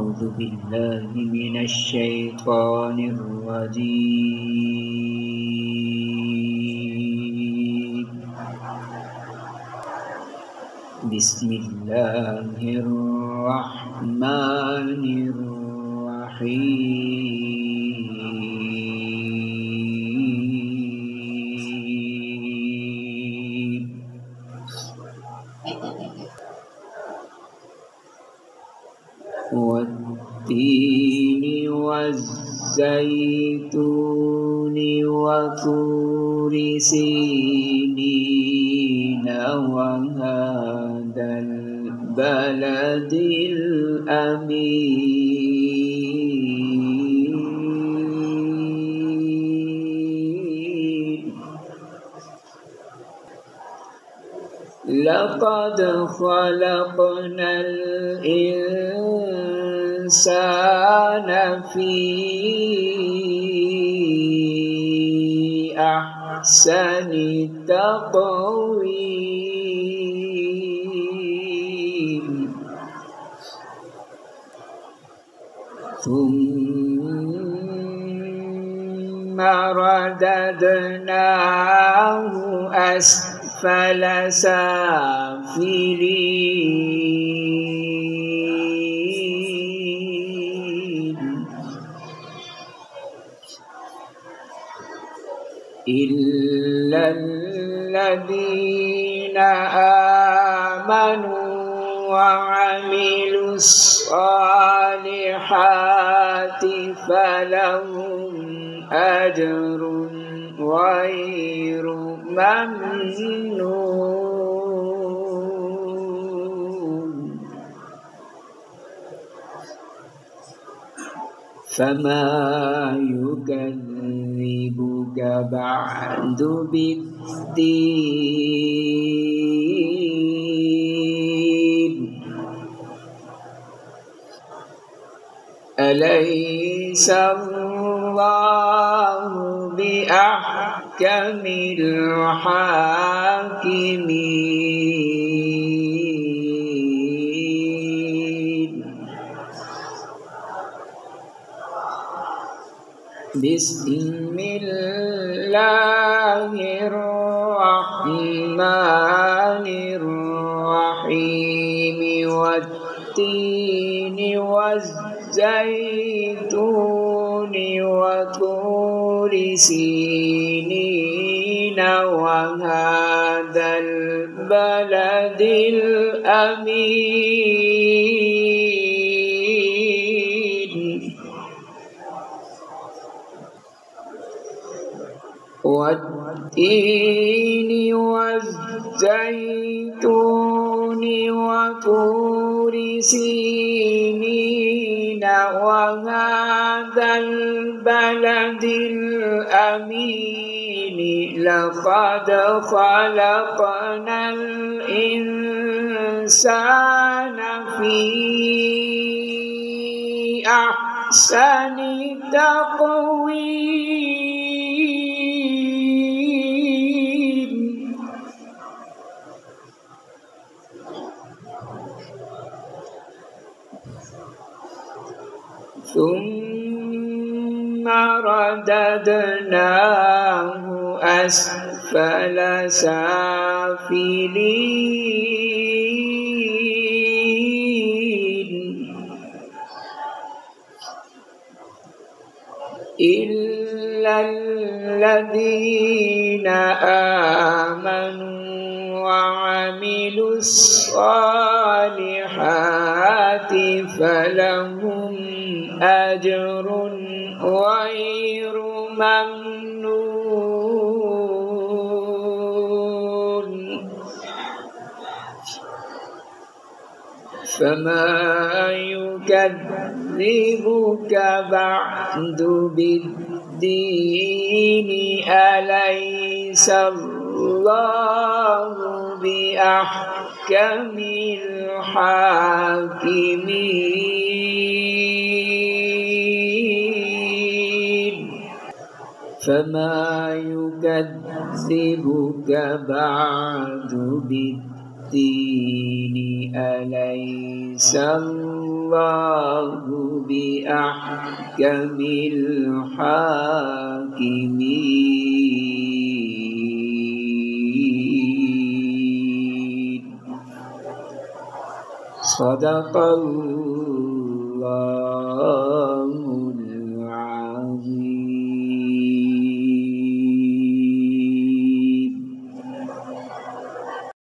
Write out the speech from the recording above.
أعوذ بالله من الشيطان الرجيم. بسم الله الرحمن الرحيم. والتين والزيتون وطور سينين وهذا البلد الأمين. لقد خلقنا الإنسان في أحسن تقويم ثم رددناه أسفل سافلين إلا الذين آمنوا وعملوا الصالحات فلهم أجر غير ممنون. فما يكذبك بعد بالدين؟ أليس الله بأحكم الحاكمين؟ بسم الله الرحمن الرحيم. والتين والزيتون وطور سينين وهذا البلد الأمين. والتين والزيتون وطور سينين وهذا البلد الأمين. لقد خلقنا الإنسان في أحسن تقويم ثم رددناه أسفل سافلين إلا الذين آمنوا وعملوا الصالحات فلهم أجر غير ممنون. فما يكذبك بعد بالدين؟ أليس الله بأحكم الحاكمين؟ فما يكذبك بعد بالدين؟ الدين أليس الله بأحكم الحاكمين. صدق الله.